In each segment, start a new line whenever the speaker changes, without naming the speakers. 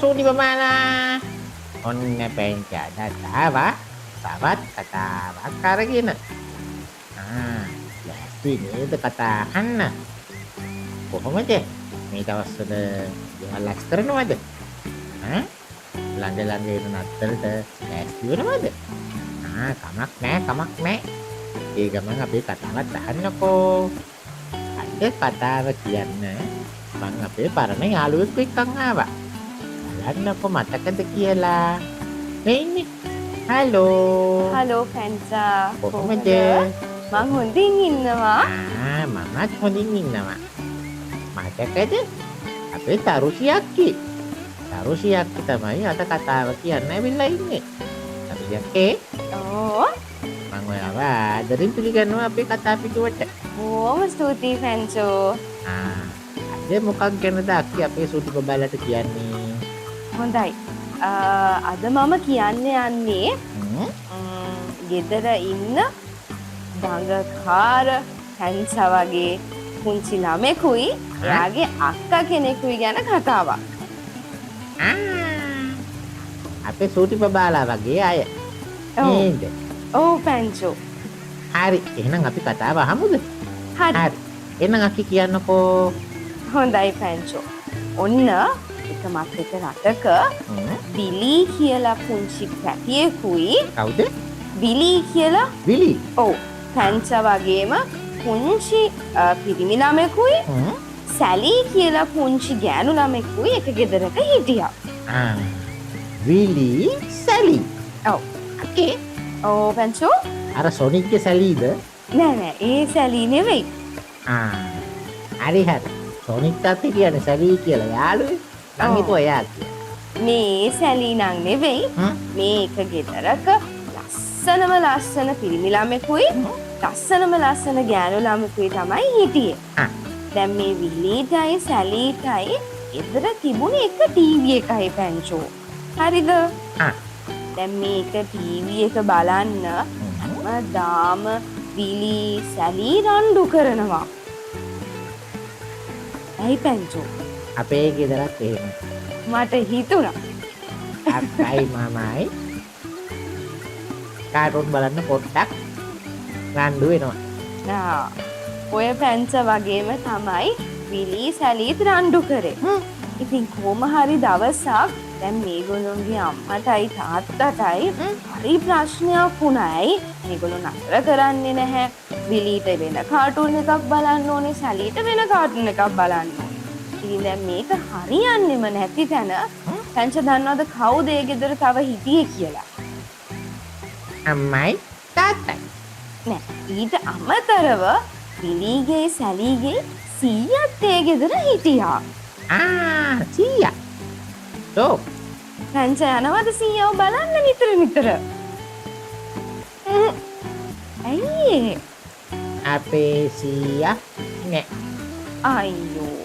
සූටි බබාලා. ඔන්න පැංචා තාවා තවත් කතාවක් අරගෙන. ලැස්ති නේද කතා අහන්න? කොහොමද මේ දවස්වල ගෙවල් ලැස් කරනවද? ළඟ ළඟ එන නත්තලට ලැස්ති වෙනවද? කමක් නෑ. ඒ ගමන් අපේ කතාවත් අහන්නකෝ. අද කතාව කියන්න මං අපේ පරණ යාළුවෙක් එක්කන් ආවා. බලන්නකො මතකද කියලා. මේ ඉන්නේ. හලෝ
පැංචා.
කොහොමද?
මං හොඳින් ඉන්නවා.
මමත් හොඳින් ඉන්නවා. මතකද අපේ තරුෂියක්කි තමයි අද කතාව කියන්න ඇවිල්ලා ඉන්නේ. තරුෂියක්කේ මං ඔයාව ආදරෙන් පිළිගන්නවා අපේ කතා පිටුවට.
බොහොම ස්තුතියි පැංචෝ.
අද මොකක් ගැනද අක්කි අපේ සුටි බබාලට කියන්නේ?
හොඳයි. අද මම කියන්න යන්නේ ගෙදර ඉන්න දඟකාර පැංචා වගේ පුංචි ළමෙකුයි එයාගේ අක්කා කෙනෙකුයි ගැන කතාවක්.
අපේ සූටි බබාලා වගේ අය නේද?
ඔව් පැංචෝ.
හරි එහෙනම් අපි කතාව අහමුද?
හරි.
එහෙනම් අක්කි කියන්නකෝ.
හොඳයි පැංචෝ. ඔන්න එක මතක රටක බිලි කියලා පුංචි පැටියෙකුයි.
කවුද?
බිලි කියලා.
බිලි?
ඔව්. පැංචා වගේම පුංචි පිරිමි ළමෙකුයි සැලි කියලා පුංචි ගෑනු ළමෙකුයි එක ගෙදරක හිටියා.
බිලි සැලි.
ඔව්.
අකේ?
ඔව් පැංචෝ.
අර සොනික්ගේ සැලිද?
නෑ ඒ සැලි නෙවෙයි.
හරි. සොනික් තාත්තේ කියන්නේ සැලි කියලා යාළුවේ. මං හිතුවා එයා කියලා.
මේ සැලි නං නෙවෙයි. මේ එක ගෙදරක ලස්සන පිරිමි ළමෙකුයි ලස්සන ගෑනු ළමෙකුයි තමයි හිටියේ. දැන් මේ විලීටයි සැලීටයි ගෙදර තිබුණේ එක ටීවී එකයි පැංචෝ. හරිද? දැන් මේක ටීවී එක බලන්න හැමදාම විලි සැලි රණ්ඩු කරනවා. ඇයි පැංචෝ?
අපේ ගෙදරත් එහෙම.
මට හිතුණා.
අප්පයි මමයි කාටුන් බලන්න පොඩ්ඩක් රණ්ඩු වෙනවා.
ඔය පැංචා වගේම තමයි විලි සැලිත් රණ්ඩු කරේ. ඉතින් කොහොම හරි දවසක් දැන් මේගොල්ලෝගේ අම්මටයි තාත්තටයි හරි ප්‍රශ්නයක් වුණා. ඇයි මේගොල්ලෝ නතර කරන්නේ නැහැ? විලිට වෙන කාටුන් එකක් බලන්න ඕනේ, සැලිට වෙන කාටුන් එකක් බලන්න ඕනේ. ඉතින් දැන් මේක හරියන්නේම නැති තැන පැංචා දන්නවද කවුද ඒ ගෙදර තව හිටියේ කියලා?
අම්මයි තාත්තයි.
නෑ ඊට අමතරව විලිගේ සැලිගේ සීයාත් ඒ ගෙදර හිටියා.
සීයා.
පැංචා යනවද සීයාව බලන්න නිතර? ඇයි?
අපේ සීයා නෑ.
අයියෝ.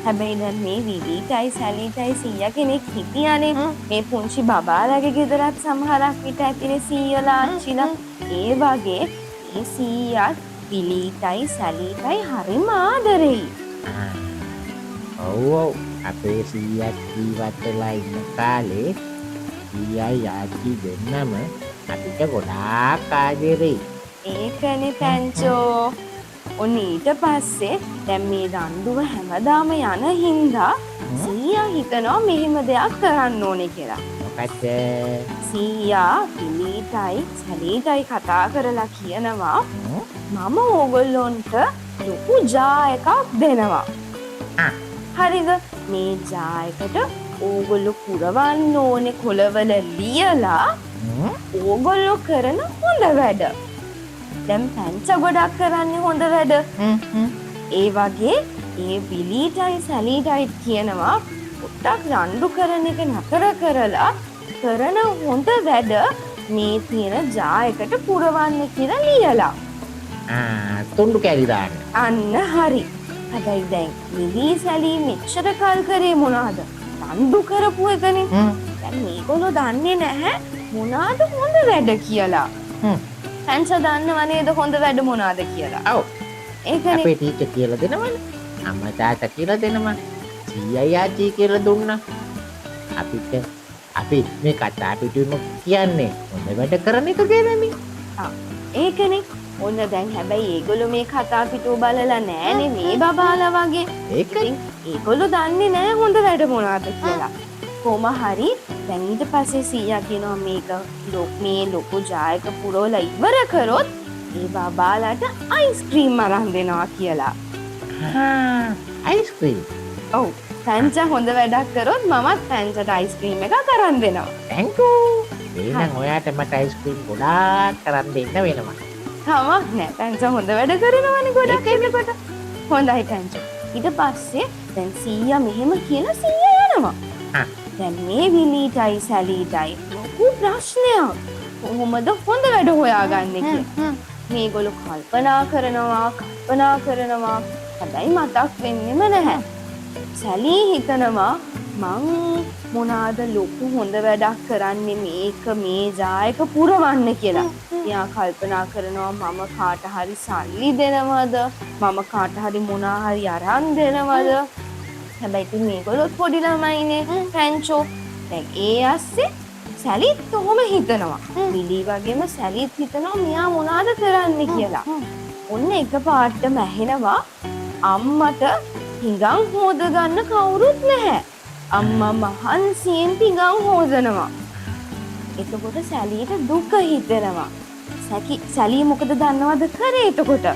හැබැයි දැන් මේ විලිටයි සැලිටයි සීයා කෙනෙක් හිටියානේ. මේ පුංචි බබාලගේ ගෙදරත් සමහරක් විට ඇතිනේ සීයලා ආච්චිලා. ඒ වගේ මේ සීයාත් විලිටයි සැලිටයි හරිම ආදරෙයි.
ඔව් අපේ සීයා ජීවත් වෙලා ඉන්න කාලේ සීයායි ආච්චි දෙන්නම අපිට ගොඩාක් ආදරෙයි.
ඒකනේ පැංචෝ. ඔන්න ඊට පස්සේ දැන් මේ රණ්ඩුව හැමදාම යන හින්දා සීයා හිතනවා මෙහෙම දෙයක් කරන්න ඕනේ කියලා.
මොකද? සීයා
විලිටයි සැලිටයි කතා කරලා කියනවා මම ඕගොල්ලොන්ට ලොකු ජා එකක් දෙනවා. හරිද? මේ ජා එකට ඕගොල්ලෝ පුරවන්න ඕනේ කොළවල ලියලා ඕගොල්ලෝ කරන හොඳ වැඩ. දැන් පැංචා ගොඩක් කරන්නේ හොඳ වැඩ. ඒ වගේ ඒ විලිටයි සැලිටයි කියනවා පොඩ්ඩක් රණ්ඩු කරන එක නතර කරලා කරන හොඳ වැඩ මේ තියෙන ජා එකට පුරවන්න කියලා ලියලා.
තුන්ඩු කැලි දාන්න.
අන්න හරි. හැබැයි දැන් විලි සැලි මෙච්චර කල් කරේ මොනවද? රණ්ඩු කරපු එකනේ. දැන් මේගොල්ලෝ දන්නේ නැහැ මොනවද හොඳ වැඩ කියලා. පැංචා දන්නව නේද හොඳ වැඩ මොනවද කියලා?
ඔව්.
ඒකනේ.
අපේ ටීචර් කියලා දෙනවනේ. අම්මා තාත්තා කියලා දෙනවා. සීයා ආච්චි කියලා දුන්නා. අපි මේ කතා පිටුවම කියන්නේ හොඳ වැඩ කරන එක ගැනනේ.
ඒකනේ. ඔන්න දැන් හැබැයි ඒගොල්ලෝ මේ කතා පිටුව බලලා නෑනේ මේ බබාලා වගේ.
ඒකනේ.
ඒගොල්ලෝ දන්නේ නෑ හොඳ වැඩ මොනවද කියලා. කොහොම හරි දැන් ඊට පස්සේ සීයා කියනවා මේක මේ ලොකු ජායක පුරවලා ඉවර කරොත් ඒ බබාලාට අයිස්ක්‍රීම් අරන් දෙනවා කියලා.
අයිස්ක්‍රීම්.
ඔව්. පැංචා හොඳ වැඩක් කරොත් මමත් පැංචට අයිස්ක්‍රීම් එකක් අරන් දෙනවා.
thank you. එහෙනම් ඔයාට මට අයිස්ක්‍රීම් ගොඩාක් කරන් දෙන්න වෙනවා.
කමක් නෑ. පැංචා හොඳ වැඩ කරනවනේ ගොඩක් එනකොට. හොඳයි පැංචා. ඊට පස්සේ දැන් සීයා මෙහෙම කියලා සීයා යනවා. දැන් මේ විලීටයි සැලීටයි ලොකු ප්‍රශ්නයක්. කොහොමද හොඳ වැඩ හොයාගන්නේ කියලා. මේගොල්ලෝ කල්පනා කරනවා. හැබැයි මතක් වෙන්නෙම නැහැ. සැලී හිතනවා මං මොනාද ලොකු හොඳ වැඩක් කරන්නේ මේක මේ ජායක පුරවන්න කියලා. එයා කල්පනා කරනවා මම කාට හරි සල්ලි දෙනවද? මම කාට හරි මොනා හරි අරන් දෙනවද? හැබැයි ඉතින් මේගොල්ලොත් පොඩි ළමයිනේ පැංචෝ. දැන් ඒ ඇස්සේ සැලිත් කොහොම හිතනවා. විලි වගේම සැලිත් හිතනවා මෙයා මොනවද කරන්නේ කියලා. ඔන්න එකපාරටම ඇහෙනවා අම්මට හිඟන් හොද ගන්න කවුරුත් නැහැ. අම්මා මහන්සියෙන් හිඟන් හොදනවා. එතකොට සැලීට දුක හිතෙනවා. සැලී මොකද දන්නවද කරේ එතකොට?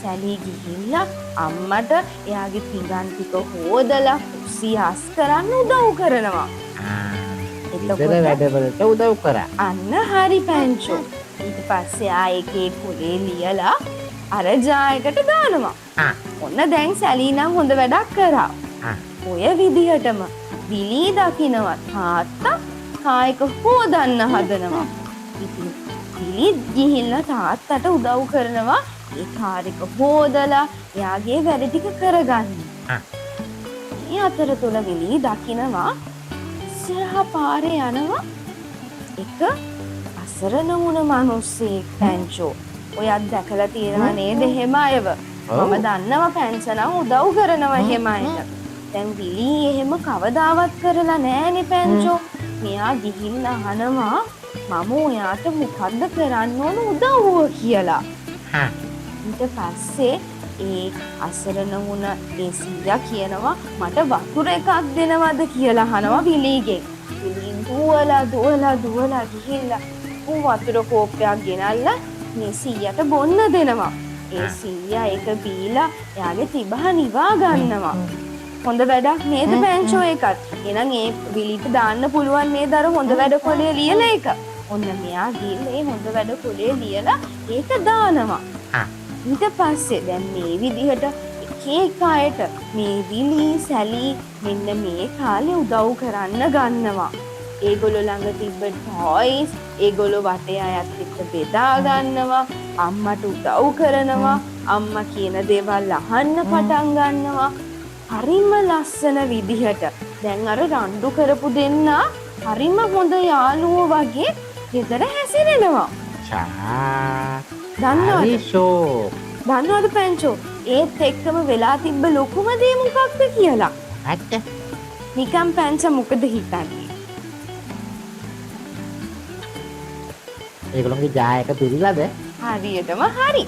සැලී ගිහිල්ලා අම්මට එයාගේ පිඟන් ටික හොදලා කුස්සිය හස් කරන්න උදව් කරනවා.
එතකොට වැඩවලට උදව් කරා.
අන්න හරි පැංචෝ. ඊට පස්සේ ආයේ කොලේ ලියලා අර ජායකට දානවා. ඔන්න දැන් සැලී නම් හොඳ වැඩක් කරා. ඔය විදිහටම විලී දකිනවා තාත්තා කායක හොදන්න හදනවා. ඉතින් විලී ගිහිල්ලා තාත්තට උදව් කරනවා ඒ කාර්යක හොදලා එයාගේ වැඩ ටික කරගන්න. මේ අතරතුර විලී දකිනවා ඉස්සරහා පාරේ යනවා එක අසරණ වුණ මිනිස්සෙක් පැංචෝ. ඔයත් දැකලා තියෙනවා නේද එහෙම අයව? මම දන්නවා පැංච නම් උදව් කරනවා එහෙම අයට. දැන් විලී එහෙම කවදාවත් කරලා නෑනේ පැංචෝ. මෙයා ගිහිල්ලා අහනවා මම ඔයාට මොකද්ද කරන්න ඕන උදව්ව කියලා. ඊට පස්සේ ඒ අසරණ වුණ ඒ සීයා කියනවා මට වතුර එකක් දෙනවද කියලා අහනවා විලීගෙන්. විලී දුවලා ගිහිල්ලා වතුර කෝප්පයක් ගෙනල්ලා මේ සීයාට බොන්න දෙනවා. ඒ සීයා ඒක බීලා එයාගේ තිබහ නිවා ගන්නවා. හොඳ වැඩක් නේද පැංචෝ ඒකත්? එහෙනම් ඒ විලීට දාන්න පුළුවන් නේද අර හොඳ වැඩ කොලේ ලියලා ඒක? ඔන්න මෙයා ගිහින් ඒ හොඳ වැඩ කොලේ ලියලා ඒක දානවා. ඊට පස්සේ දැන් මේ විදිහට එක අයට මේ විලී සැලී මෙන්න මේ කාලේ උදව් කරන්න ගන්නවා. ඒගොල්ලෝ ළඟ තිබ්බ ටොයිස් ඒගොල්ලෝ වටේ අයත් එක්ක බෙදා ගන්නවා. අම්මට උදව් කරනවා. අම්මා කියන දේවල් අහන්න පටන් ගන්නවා. හරිම ලස්සන විදිහට දැන් අර රණ්ඩු කරපු දෙන්නා හරිම හොඳ යාළුවෝ වගේ ගෙදර හැසිරෙනවා. දන්නවද පැංචෝ ඒත් එක්කම වෙලා තිබ්බ ලොකුම දේ මොකක්ද කියලා? නිකම් පැංච මොකද හිතන්නේ?
ඒගොල්ලෝගේ ජායක පිළිලාද?
හරියටම හරි.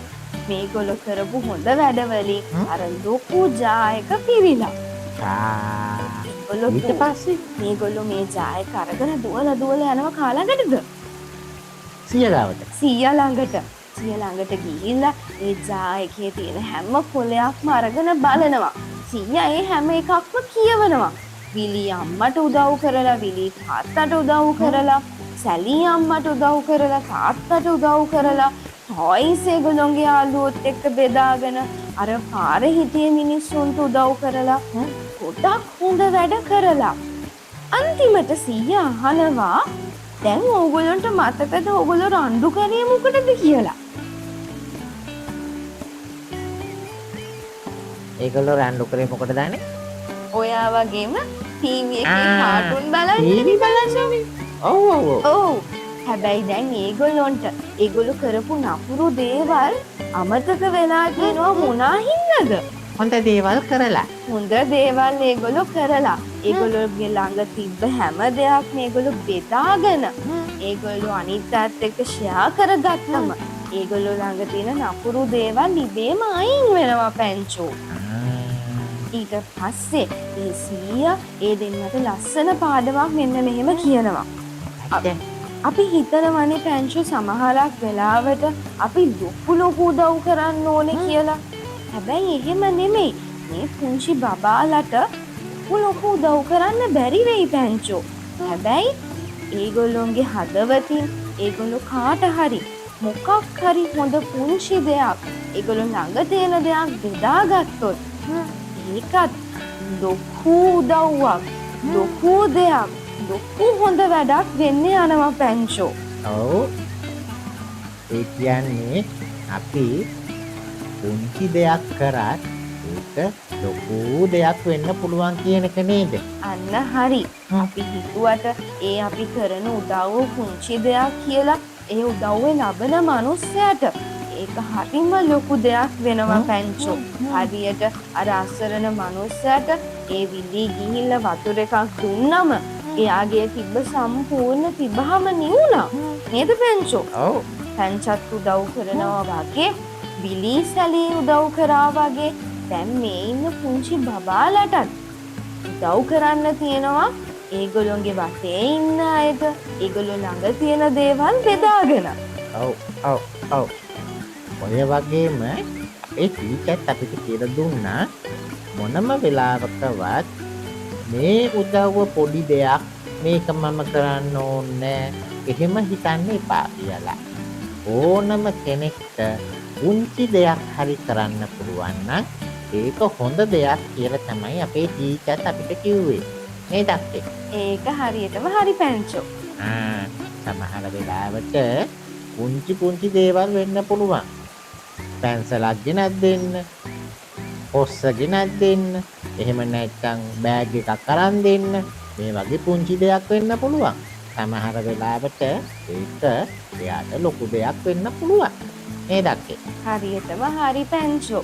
මේගොල්ලෝ කරපු හොඳ වැඩවලින් අර ලොකු ජායක පිරිලා. ඊට පස්සේ මේගොල්ලෝ මේ ජායක අරගෙන දුවලා යනවා කාලඟටද? සීයා ළඟට. සීයා ළඟට ගිහිල්ලා ඒ ජායකේ තියෙන හැම කොලයක්ම අරගෙන බලනවා. සීයා ඒ හැම එකක්ම කියවනවා. විලී අම්මට උදව් කරලා, විලී තාත්තට උදව් කරලා, සැලී අම්මට උදව් කරලා, තාත්තට උදව් කරලා, ටොයිස් ඒගොල්ලෝගේ යාළුවොත් එක්ක බෙදාගෙන අර පාරේ හිටිය මිනිස්සුන්ට උදව් කරලා ගොඩක් හොඳ වැඩ කරලා අන්තිමට සීයා අහනවා දැන් ඕගොල්ලන්ට මතකද ඕගොල්ලෝ රණ්ඩු කරේ මොකටද කියලා?
ඒගොල්ලෝ රණ්ඩු කරේ මොකටද අනේ?
ඔයා වගේම ටීවී එකේ කාටුන් බලන්නේ. ඔව්. හැබැයි දැන් ඒගොල්ලෝ කරපු නපුරු දේවල් අමතක වෙලා කියනවා මොනා හින්දාද?
හොඳ දේවල් කරලා.
හොඳ දේවල් ඒගොල්ලෝ කරලා. ඒගොල්ලෝගේ ළඟ තිබ්බ හැම දෙයක් මේගොල්ලෝ බෙදාගෙන ඒගොල්ලෝ අනිත් අයත් එක්ක ෂෙයා කරගත්තම ඒගොල්ලෝ ළඟ තියෙන නපුරු දේවල් ඉබේම අයින් වෙනවා පැංචෝ. ඊට පස්සේ ඒ සීයා ඒ දෙන්නට ලස්සන පාඩමක් මෙන්න මෙහෙම කියනවා. අපි හිතනවනේ පැංචෝ සමහරක් වෙලාවට අපි ලොකු උදව් කරන්න ඕනේ කියලා. හැබැයි එහෙම නෙමෙයි. මේ පුංචි බබාලට ලොකු උදව් කරන්න බැරි වෙයි පැංචෝ. හැබැයි ඒගොල්ලොන්ගේ හදවතින් ඒගොල්ලෝ කාට හරි මොකක් හරි හොඳ පුංචි දෙයක් ඒගොල්ලෝ ළඟ තියෙන දෙයක් බෙදාගත්තොත් ඒකත් ලොකු උදව්වක්, ලොකු දෙයක්, ලොකු හොඳ වැඩක් වෙන්න යනවා පැංචෝ.
ඔව්. ඒ කියන්නේ අපි පුංචි දෙයක් කරත් ඒක ලොකු දෙයක් වෙන්න පුළුවන් කියන එක නේද?
අන්න හරි. අපි හිතුවට ඒ අපි කරන උදව්ව පුංචි දෙයක් කියලා ඒ උදව්වේ ලබන මනුස්සයාට ඒක හරිම ලොකු දෙයක් වෙනවා පැංචෝ. හරියට අර අසරණ මනුස්සයාට ඒ විලී ගිහිල්ලා වතුර එකක් දුන්නම එයාගේ තිබ්බ සම්පූර්ණ තිබහම නිවුණා. නේද පැංචෝ?
ඔව්.
පැංචත් උදව් කරනවා වගේ විලී සැලී උදව් කරා වගේ දැන් මේ ඉන්න පුංචි බබාලටත් උදව් කරන්න තියෙනවා ඒගොල්ලොන්ගේ වටේ ඉන්න අයට ඒගොල්ලෝ ළඟ තියෙන දේවල් බෙදාගෙන.
ඔව් ඔව් ඔව්. ඔය වගේම ඒ ටීචර්ත් අපිට කියලා දුන්නා මොනම වෙලාවකවත් මේ උදව්ව පොඩි දෙයක් මේක මම කරන්න ඕනේ එහෙම හිතන්න එපා කියලා. ඕනම කෙනෙක්ට පුංචි දෙයක් හරි කරන්න පුළුවන් නම් ඒක හොඳ දෙයක් කියලා තමයි අපේ ටීචර්ත් අපිට කිව්වේ. නේද අප්පේ?
ඒක හරියටම හරි පැංචෝ.
සමහර වෙලාවට පුංචි දේවල් වෙන්න පුළුවන්. පැන්සලක් ගෙනත් දෙන්න, පොස්ස ගෙනත් දෙන්න, එහෙම නැත්නම් බෑග් එකක් අරන් දෙන්න. මේ වගේ පුංචි දෙයක් වෙන්න පුළුවන්. සමහර වෙලාවට ඒක එයාට ලොකු දෙයක් වෙන්න පුළුවන්. නේද අක්කේ?
හරියටම හරි පැංචෝ.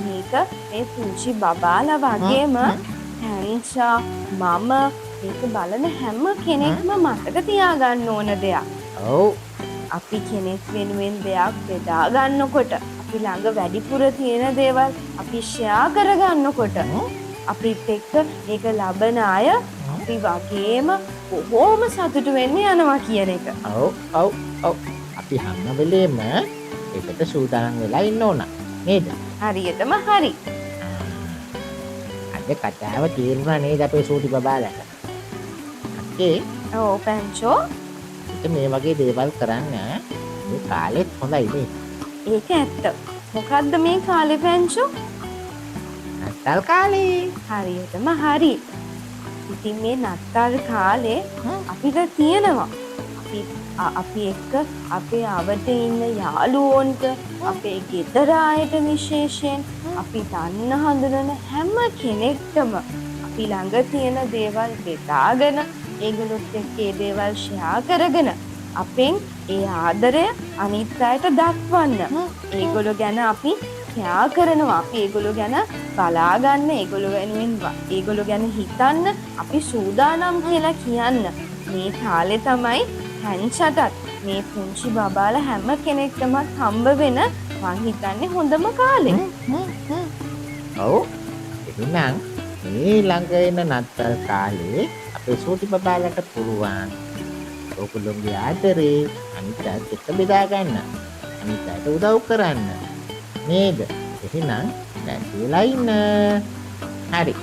මේක මේ පුංචි බබාලා වගේම පැංචා මම මේක බලන හැම කෙනෙක්ම මතක තියාගන්න ඕන දෙයක්.
ඔව්.
අපි කෙනෙක් වෙනුවෙන් දෙයක් බෙදා ගන්නකොට අපි ළඟ වැඩිපුර තියෙන දේවල් අපි ෂෙයා කරගන්නකොට අපිත් එක්ක ඒක ලබන අය අපි වගේම බොහෝම සතුටු වෙන්න යනවා කියන එක.
ඔව් ඔව් ඔව්. අපි හැම වෙලේම ඒකට සූදානම් වෙලා ඉන්න ඕන. නේද?
හරියටම හරි.
අද කතාව තේරුණා නේද අපේ සූටි බබාලට? අක්කේ?
ඔව් පැංචෝ.
මේ වගේ දේවල් කරන්න මේ කාලෙත් හොඳයි නේ.
ඒක ඇත්ත. මොකද්ද මේ කාලේ පැංචෝ?
නත්තල් කාලේ.
හරියටම හරි. ඉතින් මේ නත්තල් කාලේ අපිට තියෙනවා. අපි එක්ක අපේ අවට ඉන්න යාළුවෝන්ට අපේ ගෙදර අයට විශේෂයෙන් අපි දන්න හඳුනන හැම කෙනෙක්ටම අපි ළඟ තියෙන දේවල් බෙදාගෙන ඒගොල්ලොත් එක්ක ඒ දේවල් ෂෙයා කරගෙන අපෙන් ඒ ආදරය අනිත් අයට දක්වන්න. ඒගොල්ලෝ ගැන අපි ෂෙයා කරනවා. අපි ඒගොල්ලෝ ගැන බලා ගන්න, ඒගොල්ලෝ වෙනුවෙන් ඒගොල්ලෝ ගැන හිතන්න අපි සූදානම් කියලා කියන්න. මේ කාලේ තමයි පැංචටත් මේ පුංචි බබාලා හැම කෙනෙක්ටමත් හම්බ වෙන මං හිතන්නේ හොඳම කාලේ.
ඔව්. එහෙනම් මේ ළඟ එන නත්තල් කාලේ අපේ සූටි බබාලට පුළුවන් ඔයගොල්ලෝගේ ආදරේ අනිත් අයට එක්ක බෙදා ගන්න. අනිත් අයට උදව් කරන්න. නේද? එහෙනම් දැන් වෙලා ඉන්න. හරි.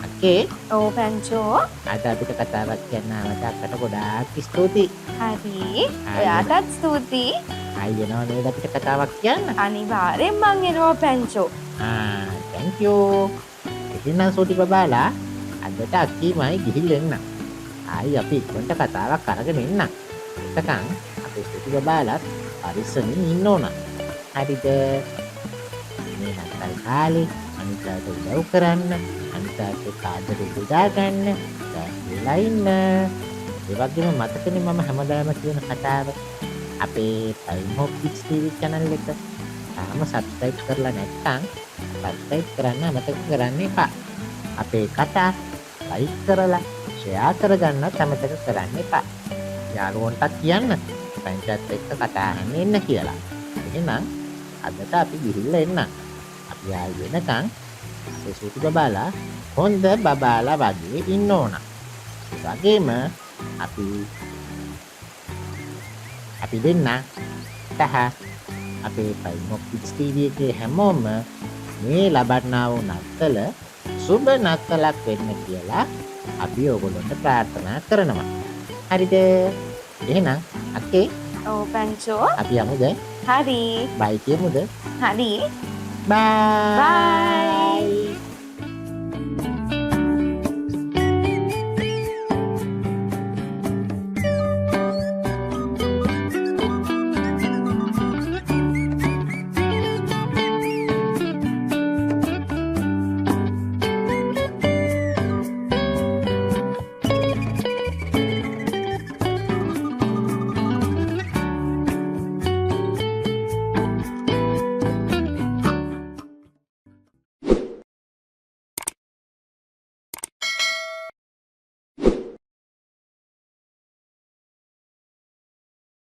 අක්කේ?
ඔව් පැංචෝ.
අද අපිට කතාවක් කියන්න ආවට අක්කට ගොඩාක් ස්තුතියි.
හරි. ඔයාටත් ස්තුතියි.
ආයෙනවා නේද අපිට කතාවක් කියන්න?
අනිවාර්යෙන් මං එනවා පැංචෝ.
thank you. එහෙනම් සූටි බබාලා අදට අක්කීමයි ගිහිල්ලා එන්න. ආයි අපි ඉක්මනට කතාවක් අරගෙන එන්න. එතකන් අපේ සූටි බබාලත් පරිස්සමින් ඉන්න ඕන. හරිද? මේ නත්තල් කාලේ අනිත් අයට උදව් කරන්න, අනිත් අයට ආදරේ බෙදා ගන්න, දැන්ලා ඉන්න. ඒ වගේම මතකනේ මම හැමදාම කියන කතාව අපේ Time Hop Kids TV channel එක තාම subscribe කරලා නැත්නම් subscribe කරන්න අමතක කරන්න එපා. අපේ කතා ලයික් කරලා ෂෙයා කරගන්නත් අමතක කරන්න එපා. යාළුවන්ටත් කියන්න පැංචත් එක්ක කතා කරන්න එන්න කියලා. එහෙනම් අදට අපි ගිහිල්ලා එන්න. අපි ආයි වෙනකන් අපේ සූටි බබාලා හොඳ බබාලා වගේ ඉන්න ඕන. ඒ වගේම අපි දෙන්න සහ අපේ පයින්ොක් කිඩ්ස් TV එකේ හැමෝම මේ ලබන්නා වූ නත්තල සුබ නත්තලක් වෙන්න කියලා අපි ඔයගොල්ලන්ට ප්‍රාර්ථනා කරනවා. හරිද? එහෙනම් අක්කේ
ඔව් පැංචෝ.
අපි යමුද?
හරි.
බයි කියමුද?
හරි.
බයි.
බයි.